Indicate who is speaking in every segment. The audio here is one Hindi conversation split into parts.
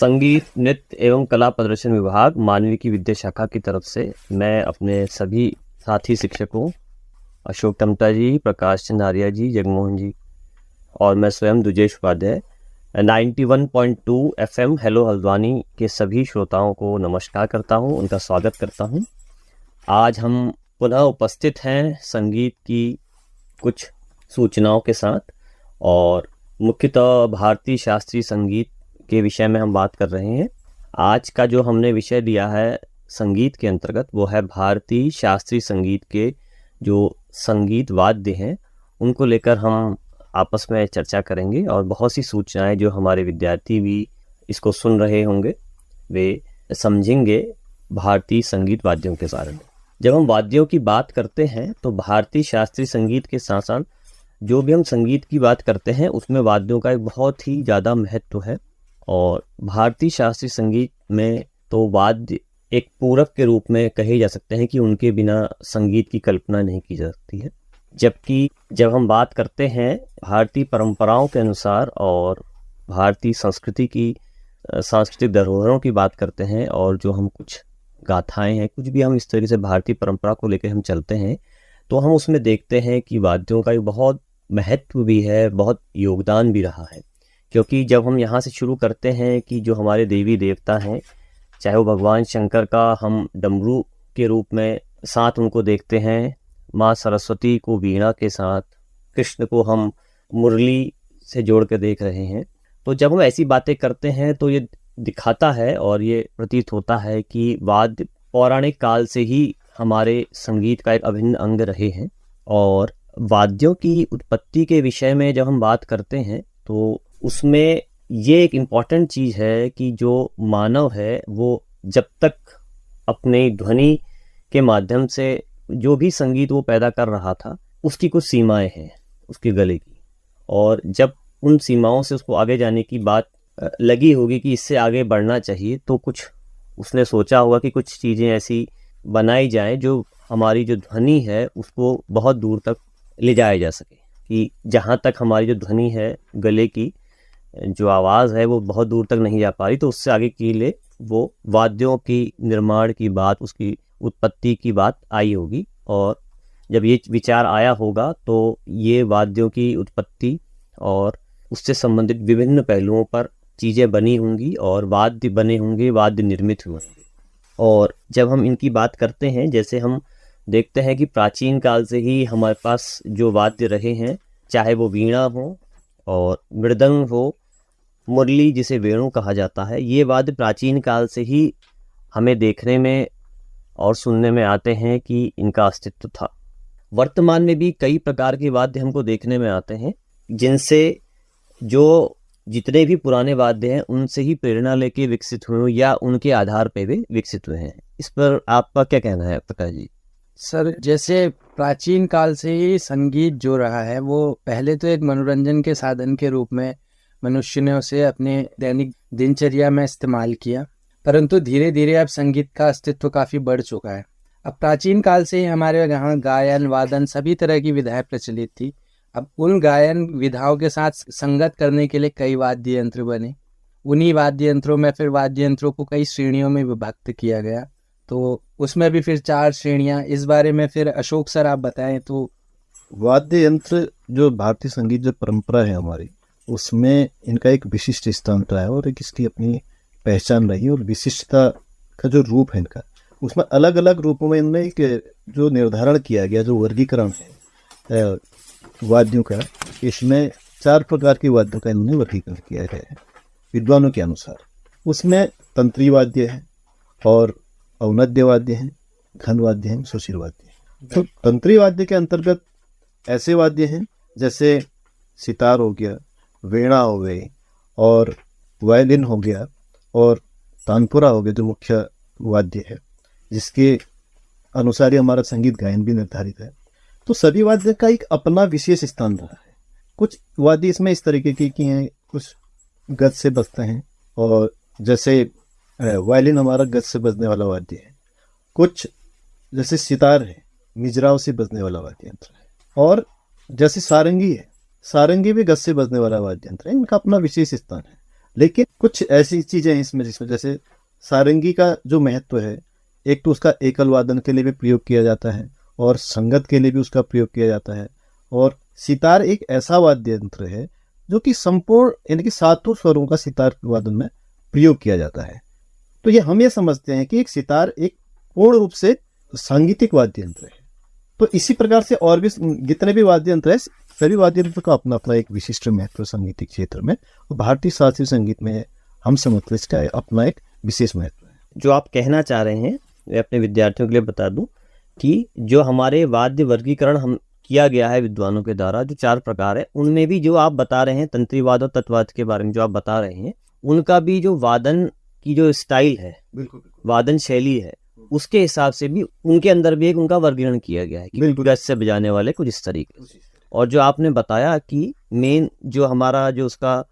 Speaker 1: संगीत, नृत्य एवं कला प्रदर्शन विभाग, मानविकी विद्या शाखा की तरफ से मैं अपने सभी साथी शिक्षकों अशोक टमटा जी, प्रकाश चंद आर्या जी, जगमोहन जी और मैं स्वयं दुजेश उपाध्याय 91.2 FM हेलो हल्द्वानी के सभी श्रोताओं को नमस्कार करता हूं, उनका स्वागत करता हूं। आज हम पुनः उपस्थित हैं संगीत की कुछ सूचनाओं के साथ और मुख्यतः भारतीय शास्त्रीय संगीत के विषय में हम बात कर रहे हैं। आज का जो हमने विषय लिया है संगीत के अंतर्गत वो है भारतीय शास्त्रीय संगीत के जो संगीत वाद्य हैं उनको लेकर हम आपस में चर्चा करेंगे और बहुत सी सूचनाएं जो हमारे विद्यार्थी भी इसको सुन रहे होंगे वे समझेंगे भारतीय संगीत वाद्यों के बारे में। जब हम वाद्यों की बात करते हैं तो भारतीय शास्त्रीय संगीत के साथ साथ जो भी हम संगीत की बात करते हैं उसमें वाद्यों का एक बहुत ही ज़्यादा महत्व है और भारतीय शास्त्रीय संगीत में तो वाद्य एक पूरक के रूप में कहे जा सकते हैं कि उनके बिना संगीत की कल्पना नहीं की जा सकती है। जबकि जब हम बात करते हैं भारतीय परंपराओं के अनुसार और भारतीय संस्कृति की सांस्कृतिक धरोहरों की बात करते हैं और जो हम कुछ गाथाएं हैं, कुछ भी हम इस तरीके से भारतीय परंपरा को लेकर हम चलते हैं तो हम उसमें देखते हैं कि वाद्यों का एक बहुत महत्व भी है, बहुत योगदान भी रहा है। क्योंकि जब हम यहाँ से शुरू करते हैं कि जो हमारे देवी देवता हैं, चाहे वो भगवान शंकर का हम डमरू के रूप में साथ उनको देखते हैं, माँ सरस्वती को वीणा के साथ, कृष्ण को हम मुरली से जोड़ कर देख रहे हैं, तो जब हम ऐसी बातें करते हैं तो ये दिखाता है और ये प्रतीत होता है कि वाद्य पौराणिक काल से ही हमारे संगीत का एक अभिन्न अंग रहे हैं। और वाद्यों की उत्पत्ति के विषय में जब हम बात करते हैं तो उसमें ये एक इम्पॉर्टेंट चीज़ है कि जो मानव है वो जब तक अपने ध्वनि के माध्यम से जो भी संगीत वो पैदा कर रहा था उसकी कुछ सीमाएं हैं उसके गले की, और जब उन सीमाओं से उसको आगे जाने की बात लगी होगी कि इससे आगे बढ़ना चाहिए तो कुछ उसने सोचा होगा कि कुछ चीज़ें ऐसी बनाई जाएं जो हमारी जो ध्वनि है उसको बहुत दूर तक ले जाया जा सके, कि जहाँ तक हमारी जो ध्वनि है गले की जो आवाज़ है वो बहुत दूर तक नहीं जा पा रही, तो उससे आगे के लिए वो वाद्यों की निर्माण की बात, उसकी उत्पत्ति की बात आई होगी। और जब ये विचार आया होगा तो ये वाद्यों की उत्पत्ति और उससे संबंधित विभिन्न पहलुओं पर चीज़ें बनी होंगी और वाद्य बने होंगे, वाद्य निर्मित हुए होंगे। और जब हम इनकी बात करते हैं, जैसे हम देखते हैं कि प्राचीन काल से ही हमारे पास जो वाद्य रहे हैं, चाहे वो वीणा हो और मृदंग हो, मुरली जिसे वेणु कहा जाता है, ये वाद्य प्राचीन काल से ही हमें देखने में और सुनने में आते हैं कि इनका अस्तित्व था। वर्तमान में भी कई प्रकार के वाद्य हमको देखने में आते हैं जिनसे जो जितने भी पुराने वाद्य हैं उनसे ही प्रेरणा लेके विकसित हुए या उनके आधार पे वे विकसित हुए हैं। इस पर आपका क्या कहना है प्रकाश जी?
Speaker 2: सर, जैसे प्राचीन काल से ही संगीत जो रहा है वो पहले तो एक मनोरंजन के साधन के रूप में मनुष्य ने उसे अपने दैनिक दिनचर्या में इस्तेमाल किया, परंतु धीरे धीरे अब संगीत का अस्तित्व काफ़ी बढ़ चुका है। अब प्राचीन काल से ही हमारे यहाँ गायन वादन सभी तरह की विधाएं प्रचलित थी। अब उन गायन विधाओं के साथ संगत करने के लिए कई वाद्य यंत्र बने। उन्हीं वाद्य यंत्रों में फिर वाद्य यंत्रों को कई श्रेणियों में विभक्त किया गया, तो उसमें भी फिर 4 श्रेणियां। इस बारे में फिर अशोक सर आप बताएं। तो
Speaker 3: वाद्य यंत्र जो भारतीय संगीत जो परंपरा है हमारी, उसमें इनका एक विशिष्ट स्थान रहा है और एक इसकी अपनी पहचान रही है। और विशिष्टता का जो रूप है इनका, उसमें अलग अलग रूपों में इनमें एक जो निर्धारण किया गया, जो वर्गीकरण है वाद्यों का, इसमें 4 प्रकार के वाद्यों का इन्होंने वर्गीकरण किया गया है विद्वानों के अनुसार। उसमें तंत्री वाद्य है और औनद्य वाद्य हैं, घन वाद्य हैं, सुशील वाद्य हैं। तो तंत्री वाद्य के अंतर्गत ऐसे वाद्य हैं जैसे सितार हो गया, वीणा हो गई और वायलिन हो गया और तानपुरा हो गया, जो मुख्य वाद्य है जिसके अनुसार ही हमारा संगीत गायन भी निर्धारित है। तो सभी वाद्य का एक अपना विशेष स्थान रहा है। कुछ वाद्य इसमें इस तरीके की हैं, कुछ गज से बजते हैं, और जैसे वायलिन हमारा गज से बजने वाला वाद्य है। कुछ जैसे सितार है, मिजराव से बजने वाला वाद्य यंत्र है। और जैसे सारंगी है, सारंगी भी गज से बजने वाला वाद्य यंत्र है। इनका अपना विशेष स्थान है। लेकिन कुछ ऐसी चीजें हैं इसमें जिसमें जैसे सारंगी का जो महत्व है, एक तो उसका एकल वादन के लिए भी प्रयोग किया जाता है और संगत के लिए भी उसका प्रयोग किया जाता है। और सितार एक ऐसा वाद्य यंत्र है जो कि संपूर्ण यानी कि सातों स्वरों का सितार वादन में प्रयोग किया जाता है। तो ये हम ये समझते हैं कि एक सितार एक पूर्ण रूप से सांगीतिक वाद्य यंत्र है। तो इसी प्रकार से और भी जितने भी वाद्य यंत्र है, सभी वाद्य यंत्र का अपना अपना एक विशिष्ट महत्व संगीतिक क्षेत्र में, और भारतीय शास्त्रीय संगीत में हम समझते हैं इसका अपना एक विशेष महत्व है।
Speaker 1: जो आप कहना चाह रहे हैं मैं अपने विद्यार्थियों के लिए बता दूं कि जो हमारे वाद्य वर्गीकरण हम किया गया है विद्वानों के द्वारा, जो 4 प्रकार है, उनमें भी जो आप बता रहे हैं तंत्रीवाद और तत्वाद के बारे में जो आप बता रहे हैं, उनका भी जो वादन की जो स्टाइल है,
Speaker 3: बिल्कुल
Speaker 1: वादन शैली है, उसके हिसाब से भी उनके अंदर भी एक उनका वर्गीकरण किया गया है कि
Speaker 3: बिल्कुल।
Speaker 1: गज से बजाने वाले कुछ इस तरीके से। और जो आपने बताया कि मेन जो हमारा जो उसका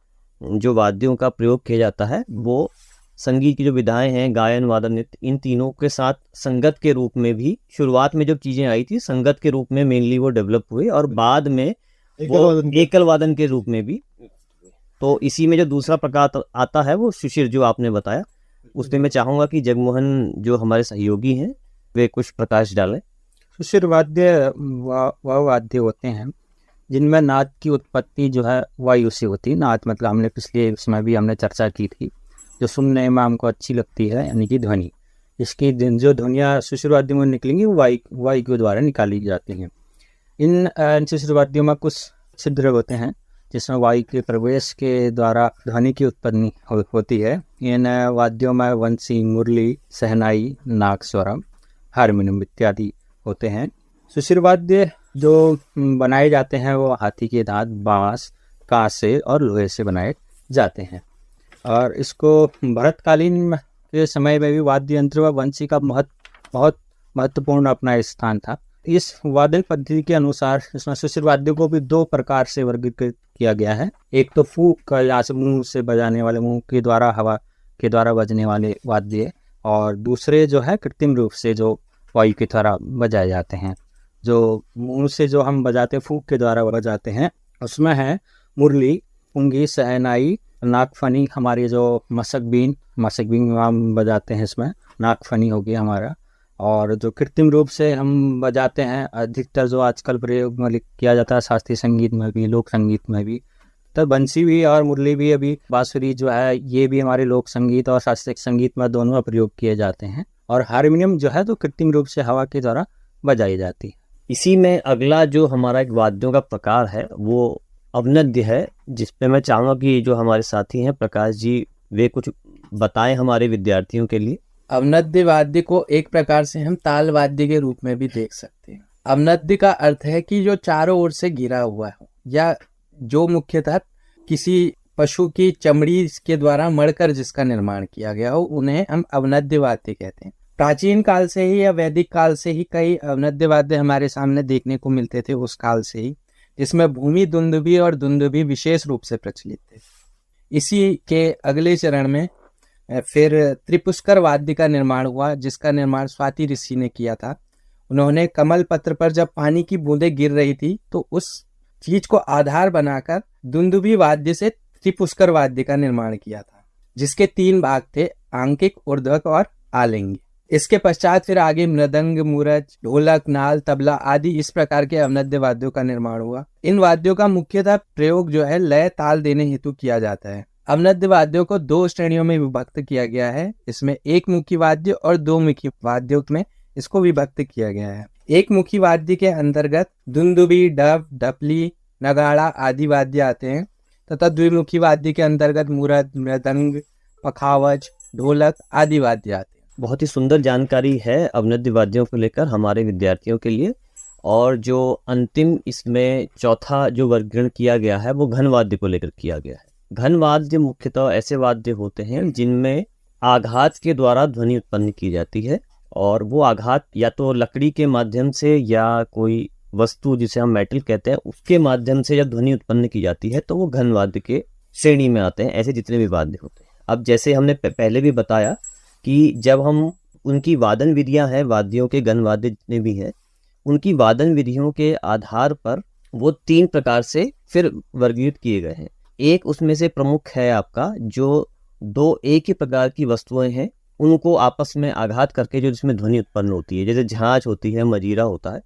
Speaker 1: जो वाद्यों का प्रयोग किया जाता है वो संगीत की जो विधाएं हैं, गायन, वादन, नृत्य, इन तीनों के साथ संगत के रूप में भी शुरुआत में जब चीजें आई थी संगत के रूप में मेनली वो डेवलप हुए और बाद में वो एकल वादन के रूप में भी। तो इसी में जो दूसरा प्रकार आता है वो शिशिर जो आपने बताया, उसमें मैं चाहूंगा कि जगमोहन जो हमारे सहयोगी हैं वे कुछ प्रकाश डालें।
Speaker 2: सुशिर वाद्य वह वाद्य होते हैं जिनमें नाद की उत्पत्ति जो है वायु से होती है। नाद मतलब हमने पिछले उसमें भी हमने चर्चा की थी, जो सुनने में हमको अच्छी लगती है, यानी कि ध्वनि। इसकी जो ध्वनियाँ सुशिर वाद्यों में निकलेंगी वो वायु के द्वारा निकाली जाती हैं। इन सुशिर वाद्यों में कुछ छिद्र होते हैं जिसमें वायु के प्रवेश के द्वारा ध्वनि की उत्पत्ति होती है। इन वाद्यों में वंशी, मुरली, सहनाई, नागस्वरम, हारमोनियम इत्यादि होते हैं। सुशिर वाद्य जो बनाए जाते हैं वो हाथी के दांत, बांस, कांच से और लोहे से बनाए जाते हैं। और इसको भरतकालीन के समय में भी वाद्य यंत्र व वंशी का बहुत महत्वपूर्ण अपना स्थान था। इस वादन पद्धति के अनुसार इसमें सुशिर वाद्य को भी 2 प्रकार से वर्गीकृत किया गया है। एक तो फूंक का, यहाँ से मुंह से बजाने वाले, मुंह के द्वारा हवा के द्वारा बजने वाले वाद्य, और दूसरे जो है कृत्रिम रूप से जो वायु के द्वारा बजाए जाते हैं। जो मुंह से जो हम बजाते हैं, फूंक के द्वारा बजाते हैं, उसमें है मुरली, पुंगी, सहनाई, नागफनी, हमारी जो मशक बीन हम बजाते हैं, इसमें नागफनी हो गया हमारा। और जो कृत्रिम रूप से हम बजाते हैं अधिकतर जो आजकल प्रयोग में किया जाता है शास्त्रीय संगीत में भी, लोक संगीत में भी, तो बंसी भी और मुरली भी, अभी बांसुरी जो है ये भी हमारे लोक संगीत और शास्त्रीय संगीत में दोनों में प्रयोग किए जाते हैं। और हारमोनियम जो है तो कृत्रिम रूप से हवा के द्वारा बजाई जाती है।
Speaker 1: इसी में अगला जो हमारा एक वाद्यों का प्रकार है वो अवनद्य है, जिसपे मैं चाहूँगा कि जो हमारे साथी हैं प्रकाश जी वे कुछ बताएं हमारे विद्यार्थियों के लिए।
Speaker 2: अवनद्य वाद्य को एक प्रकार से हम ताल वाद्य के रूप में भी देख सकते हैं। अवनद्य का अर्थ है कि जो चारों ओर से घिरा हुआ हो, या जो मुख्यतः किसी पशु की चमड़ी के द्वारा मढ़कर जिसका निर्माण किया गया हो, उन्हें हम अवनद्य वाद्य कहते हैं। प्राचीन काल से ही या वैदिक काल से ही कई अवनद्य वाद्य हमारे सामने देखने को मिलते थे, उस काल से ही, जिसमें भूमि दुंदुभी और दुंदुभी विशेष रूप से प्रचलित थे। इसी के अगले चरण में फिर त्रिपुष्कर वाद्य का निर्माण हुआ, जिसका निर्माण स्वाति ऋषि ने किया था। उन्होंने कमल पत्र पर जब पानी की बूंदें गिर रही थी तो उस चीज को आधार बनाकर दुंदुभी वाद्य से त्रिपुष्कर वाद्य का निर्माण किया था, जिसके 3 भाग थे, आंकिक, ऊर्ध्वक और आलिंग। इसके पश्चात फिर आगे मृदंग, मूरज, ढोलक, नाल, तबला आदि इस प्रकार के अवनद्य वाद्यों का निर्माण हुआ। इन वाद्यों का मुख्यतः प्रयोग जो है लय ताल देने हेतु किया जाता है। अवनद्य वाद्यों को 2 श्रेणियों में विभक्त किया गया है। इसमें एक मुखी वाद्य और 2 मुखी वाद्यों में इसको विभक्त किया गया है। एक मुखी वाद्य के अंतर्गत दुंदुभी, डफ, डपली, नगाड़ा आदि वाद्य आते हैं, तथा द्विमुखी वाद्य के अंतर्गत मूरज, मृदंग, पखावज, ढोलक आदि वाद्य आते हैं।
Speaker 1: बहुत ही सुंदर जानकारी है अवनद्य वाद्यों को लेकर हमारे विद्यार्थियों के लिए। और जो अंतिम इसमें चौथा जो वर्गीकरण किया गया है वो घन वाद्य को लेकर किया गया है। घन वाद्य मुख्यतः ऐसे वाद्य होते हैं जिनमें आघात के द्वारा ध्वनि उत्पन्न की जाती है, और वो आघात या तो लकड़ी के माध्यम से या कोई वस्तु जिसे हम मेटल कहते हैं उसके माध्यम से जब ध्वनि उत्पन्न की जाती है तो वो घन वाद्य के श्रेणी में आते हैं, ऐसे जितने भी वाद्य होते हैं। अब जैसे हमने पहले भी बताया कि जब हम उनकी वादन विधियां हैं, वाद्यों के घन वाद्य जितने भी हैं, उनकी वादन विधियों के आधार पर वो 3 प्रकार से फिर वर्गीकृत किए गए हैं। एक उसमें से प्रमुख है आपका जो दो एक ही प्रकार की वस्तुएं हैं, उनको आपस में आघात करके जो जिसमें ध्वनि उत्पन्न होती है, जैसे झांझ होती है, मजीरा होता है,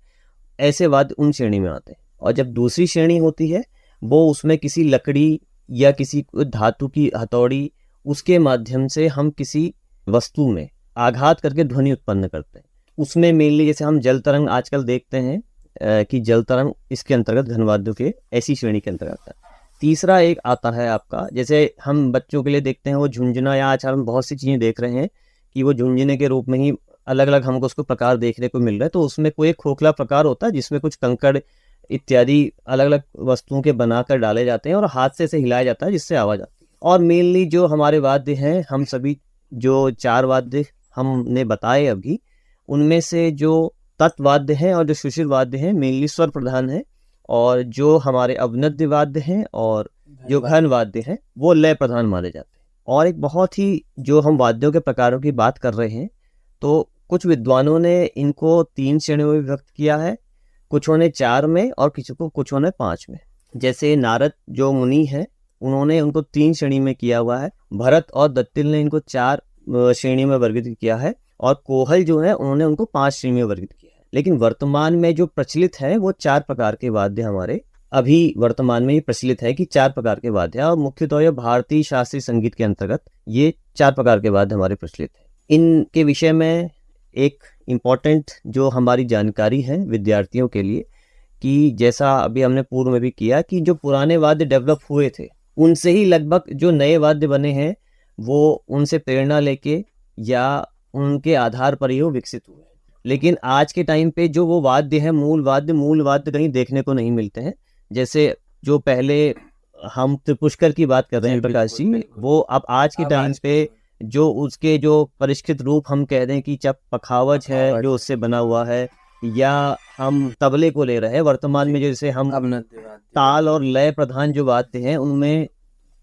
Speaker 1: ऐसे वाद्य उन श्रेणी में आते हैं। और जब दूसरी श्रेणी होती है वो उसमें किसी लकड़ी या किसी धातु की हथौड़ी, उसके माध्यम से हम किसी वस्तु में आघात करके ध्वनि उत्पन्न करते हैं। उसमें मेनली जैसे हम जल तरंग आजकल देखते हैं कि जल तरंग इसके अंतर्गत घनवाद्यों के ऐसी श्रेणी के अंतर्गत आता है। तीसरा एक आता है आपका, जैसे हम बच्चों के लिए देखते हैं वो झुंझुना, या आज हम बहुत सी चीज़ें देख रहे हैं कि वो झुंझुने के रूप में ही अलग अलग हमको उसको प्रकार देखने को मिल रहा है। तो उसमें कोई एक खोखला प्रकार होता है जिसमें कुछ कंकड़ इत्यादि अलग अलग वस्तुओं के बनाकर डाले जाते हैं और हाथ से ऐसे हिलाया जाता है जिससे आवाज़ आती है। और मेनली जो हमारे वाद्य हैं, हम सभी जो 4 वाद्य हमने बताए अभी, उनमें से जो तत्वाद्य हैं और जो सुशिर वाद्य हैं मेनली स्वर प्रधान है, और जो हमारे अवनद्य वाद्य हैं और जो घन वाद्य हैं वो लय प्रधान माने जाते हैं। और एक बहुत ही जो हम वाद्यों के प्रकारों की बात कर रहे हैं, तो कुछ विद्वानों ने इनको 3 श्रेणियों में विभक्त किया है, कुछों ने 4 में और कुछों ने 5 में। जैसे नारद जो मुनि हैं उन्होंने उनको 3 श्रेणी में किया हुआ है, भरत और दत्तिल ने इनको 4 श्रेणी में वर्गीकृत किया है, और कोहल जो है उन्होंने उनको 5 श्रेणी में वर्गीकृत किया है। लेकिन वर्तमान में जो प्रचलित है वो 4 प्रकार के वाद्य हमारे अभी वर्तमान में ये प्रचलित है कि 4 प्रकार के वाद्य हैं, और मुख्यतः ये भारतीय शास्त्रीय संगीत के अंतर्गत ये 4 प्रकार के वाद्य हमारे प्रचलित हैं। इनके विषय में एक इम्पॉर्टेंट जो हमारी जानकारी है विद्यार्थियों के लिए, कि जैसा अभी हमने पूर्व में भी किया कि जो पुराने वाद्य डेवलप हुए थे उनसे ही लगभग जो नए वाद्य बने हैं वो उनसे प्रेरणा लेके या उनके आधार पर ही वो विकसित हुए हैं। लेकिन आज के टाइम पे जो वो वाद्य है मूल वाद्य कहीं देखने को नहीं मिलते हैं। जैसे जो पहले हम त्रिपुष्कर की बात कर रहे हैं प्रकाश जी, वो अब आज के टाइम पे जो उसके जो परिष्कृत रूप हम कह रहे हैं कि चाहे पखावज है जो उससे बना हुआ है, या हम तबले को ले रहे हैं वर्तमान में, जैसे हम ताल और लय प्रधान जो वाद्य हैं उनमें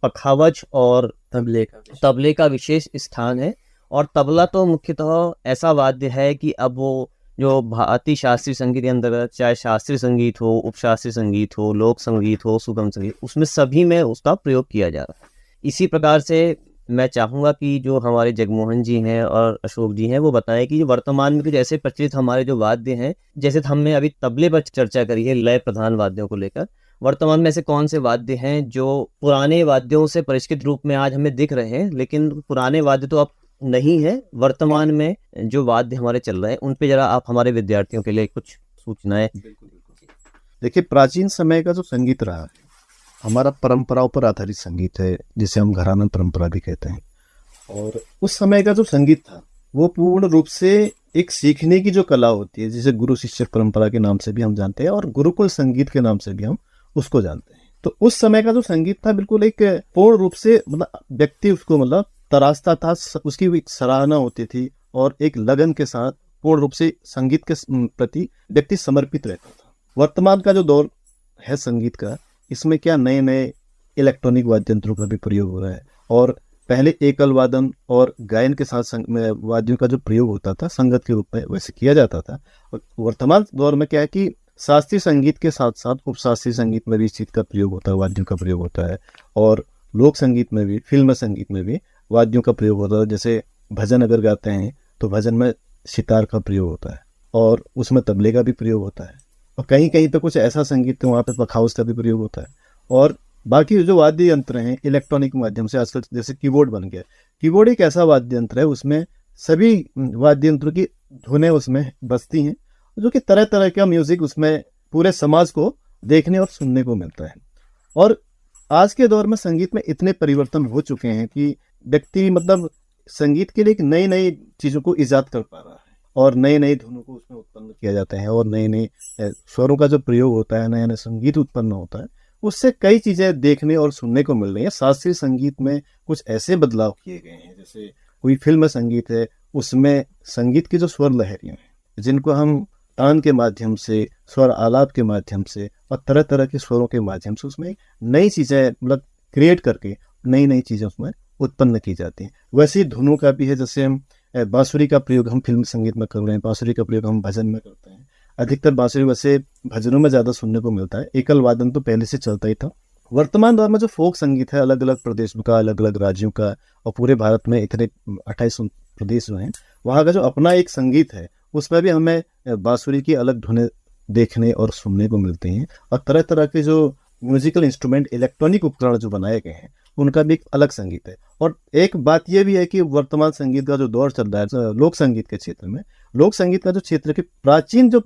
Speaker 1: पखावज और तबले का विशेष स्थान है। और तबला तो मुख्यतः ऐसा वाद्य है कि अब वो जो भारतीय शास्त्रीय संगीत के अंतर्गत, चाहे शास्त्रीय संगीत हो, उपशास्त्रीय संगीत हो, लोक संगीत हो, सुगम संगीत, उसमें सभी में उसका प्रयोग किया जा रहा है। इसी प्रकार से मैं चाहूँगा कि जो हमारे जगमोहन जी हैं और अशोक जी हैं वो बताएं कि वर्तमान में कुछ ऐसे प्रचलित हमारे जो वाद्य हैं, जैसे हमने अभी तबले पर चर्चा करी है लय प्रधान वाद्यों को लेकर, वर्तमान में ऐसे कौन से वाद्य हैं जो पुराने वाद्यों से परिष्कृत रूप में आज हमें दिख रहे हैं, लेकिन पुराने वाद्य तो अब नहीं है, वर्तमान में जो वाद्य हमारे चल रहे हैं उन पे जरा आप हमारे विद्यार्थियों के लिए कुछ सूचनाएं।
Speaker 3: देखिए, प्राचीन समय का जो संगीत रहा है हमारा परंपराओं पर आधारित संगीत है, जिसे हम घराना परंपरा भी कहते हैं। और उस समय का जो संगीत था वो पूर्ण रूप से एक सीखने की जो कला होती है, जिसे गुरु शिष्य परंपरा के नाम से भी हम जानते हैं और गुरुकुल संगीत के नाम से भी हम उसको जानते हैं। तो उस समय का जो संगीत था बिल्कुल एक पूर्ण रूप से व्यक्ति उसको तराशता था, उसकी एक सराहना होती थी और एक लगन के साथ पूर्ण रूप से संगीत के प्रति व्यक्ति समर्पित रहता था। वर्तमान का जो दौर है संगीत का, इसमें क्या नए नए इलेक्ट्रॉनिक वाद्य यंत्रों का भी प्रयोग हो रहा है, और पहले एकल वादन और गायन के साथ वाद्यों का जो प्रयोग होता था संगत के रूप में वैसे किया जाता था। वर्तमान दौर में क्या है कि शास्त्रीय संगीत के साथ साथ उपशास्त्रीय संगीत में भी इस चीज का प्रयोग होता है, वाद्यों का प्रयोग होता है, और लोक संगीत में भी, फिल्म संगीत में भी वाद्यों का प्रयोग होता है। जैसे भजन अगर गाते हैं तो भजन में सितार का प्रयोग होता है और उसमें तबले का भी प्रयोग होता है, और कहीं कहीं पे कुछ ऐसा संगीत तो वहाँ पे पखाउज का भी प्रयोग होता है। और बाकी जो वाद्य यंत्र हैं इलेक्ट्रॉनिक माध्यम से आजकल जैसे कीबोर्ड बन गया, कीबोर्ड एक ऐसा वाद्य यंत्र है उसमें सभी वाद्य यंत्रों की धुनें उसमें बजती हैं, जो कि तरह तरह का म्यूजिक उसमें पूरे समाज को देखने और सुनने को मिलता है। और आज के दौर में संगीत में इतने परिवर्तन हो चुके हैं कि व्यक्ति संगीत के लिए नई नई चीज़ों को ईजाद कर पा रहा है, और नए नए धुनों को उसमें उत्पन्न किया जाता है, और नए नए स्वरों का जो प्रयोग होता है, नया नया संगीत उत्पन्न होता है, उससे कई चीज़ें देखने और सुनने को मिल रही हैं। शास्त्रीय संगीत में कुछ ऐसे बदलाव किए गए हैं, जैसे कोई फिल्म संगीत है उसमें संगीत की जो स्वर लहरियाँ हैं जिनको हम तान के माध्यम से, स्वर आलाप के माध्यम से और तरह तरह के स्वरों के माध्यम से उसमें नई चीज़ें क्रिएट करके नई नई चीज़ें उसमें उत्पन्न की जाती हैं। वैसे ही धुनों का भी है, जैसे हम बांसुरी का प्रयोग हम फिल्म संगीत में कर रहे हैं, बांसुरी का प्रयोग हम भजन में करते हैं। अधिकतर बांसुरी वैसे भजनों में ज़्यादा सुनने को मिलता है, एकल वादन तो पहले से चलता ही था, वर्तमान दौर में जो फोक संगीत है अलग अलग प्रदेशों का, अलग अलग राज्यों का, और पूरे भारत में इतने 28 प्रदेश जो हैं, वहाँ का जो अपना एक संगीत है उसमें भी हमें बांसुरी की अलग धुनें देखने और सुनने को मिलते हैं, और तरह तरह के जो म्यूजिकल इंस्ट्रूमेंट, इलेक्ट्रॉनिक उपकरण जो बनाए गए हैं उनका भी एक अलग संगीत है। और एक बात यह भी है कि वर्तमान संगीत का जो दौर चल रहा है लोक संगीत के क्षेत्र में, लोक संगीत का जो क्षेत्र की प्राचीन जो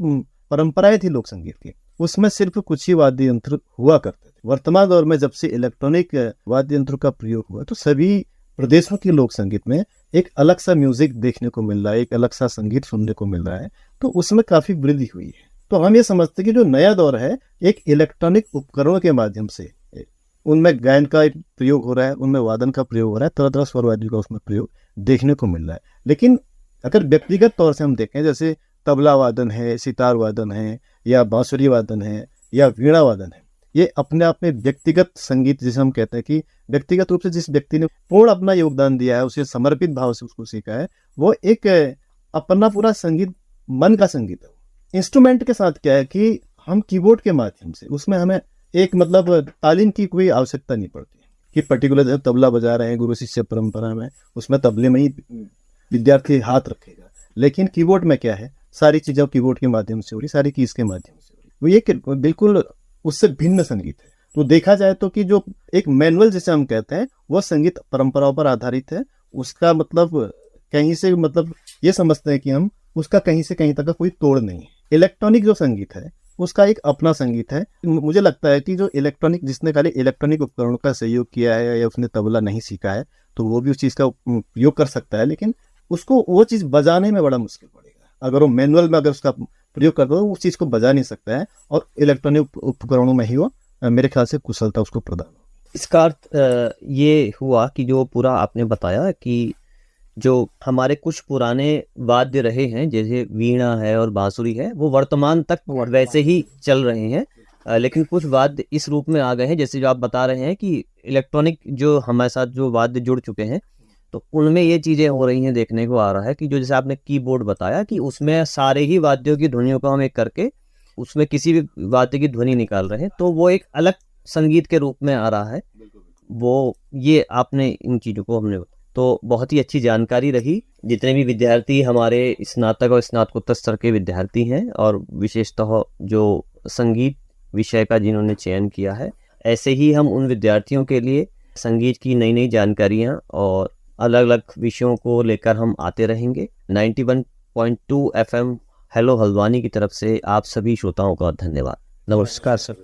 Speaker 3: परंपराएं थी लोक संगीत की, उसमें सिर्फ कुछ ही वाद्य यंत्र हुआ करते थे। वर्तमान दौर में जब से इलेक्ट्रॉनिक वाद्य यंत्र का प्रयोग हुआ तो सभी प्रदेशों के लोक संगीत में एक अलग सा म्यूजिक देखने को मिल रहा है, एक अलग सा संगीत सुनने को मिल रहा है, तो उसमें काफी वृद्धि हुई है। तो हम ये समझते हैं कि जो नया दौर है एक इलेक्ट्रॉनिक उपकरणों के माध्यम से, उनमें गायन का प्रयोग हो रहा है, उनमें वादन का प्रयोग हो रहा है, तरह तरह स्वर वाद्यों का उसमें प्रयोग देखने को मिल रहा है। लेकिन अगर व्यक्तिगत तौर से हम देखें, जैसे तबला वादन है, सितार वादन है, या बांसुरी वादन है, या वीणा वादन है, ये अपने आप में व्यक्तिगत संगीत जिसे हम कहते हैं कि व्यक्तिगत रूप से जिस व्यक्ति ने पूर्ण अपना योगदान दिया है, उसे समर्पित भाव से उसको सीखा है, वो एक अपना पूरा संगीत, मन का संगीत है। इंस्ट्रूमेंट के साथ क्या है कि हम कीबोर्ड के माध्यम से उसमें हमें एक तालीम की कोई आवश्यकता नहीं पड़ती कि पर्टिकुलर जब तबला बजा रहे हैं गुरु शिष्य परंपरा में, उसमें तबले में ही विद्यार्थी हाथ रखेगा। लेकिन कीबोर्ड में क्या है, सारी चीजें कीबोर्ड के माध्यम से हो रही, सारी कीज के माध्यम से हो रही, वो ये बिल्कुल उससे भिन्न संगीत है। तो देखा जाए तो कि जो एक मैनुअल जिसे हम कहते हैं वो संगीत परंपराओं पर आधारित है, उसका कहीं से ये समझते हैं कि हम उसका कहीं से कहीं तक का कोई तोड़ नहीं है। इलेक्ट्रॉनिक जो संगीत है उसका एक अपना संगीत है। मुझे लगता है कि जो जिसने खाली इलेक्ट्रॉनिक उपकरणों का सहयोग किया है या उसने तबला नहीं सीखा है तो वो भी उस चीज़ का उपयोग कर सकता है, लेकिन उसको वो चीज़ बजाने में बड़ा मुश्किल पड़ेगा। अगर वो मैनुअल में अगर उसका प्रयोग करता है तो उस चीज़ को बजा नहीं सकता है, और इलेक्ट्रॉनिक उपकरणों में ही वो मेरे ख्याल से कुशलता उसको प्रदान हो।
Speaker 1: इसका अर्थ ये हुआ कि जो पूरा आपने बताया कि जो हमारे कुछ पुराने वाद्य रहे हैं जैसे वीणा है और बांसुरी है वो वर्तमान तक वैसे ही चल रहे हैं, लेकिन कुछ वाद्य इस रूप में आ गए हैं जैसे जो आप बता रहे हैं कि इलेक्ट्रॉनिक जो हमारे साथ जो वाद्य जुड़ चुके हैं तो उनमें ये चीज़ें हो रही हैं। देखने को आ रहा है कि जो जैसे आपने कीबोर्ड बताया कि उसमें सारे ही वाद्यों की ध्वनियों को हम एक करके उसमें किसी भी वाद्य की ध्वनि निकाल रहे हैं, तो वो एक अलग संगीत के रूप में आ रहा है। वो ये आपने इन चीज़ों को हमने तो बहुत ही अच्छी जानकारी रही। जितने भी विद्यार्थी हमारे स्नातक और स्नातकोत्तर स्तर के विद्यार्थी हैं और विशेषतः जो संगीत विषय का जिन्होंने चयन किया है, ऐसे ही हम उन विद्यार्थियों के लिए संगीत की नई नई जानकारियां और अलग अलग विषयों को लेकर हम आते रहेंगे। 91.2 FM हेलो हल्द्वानी की तरफ से आप सभी श्रोताओं का धन्यवाद। नमस्कार सर।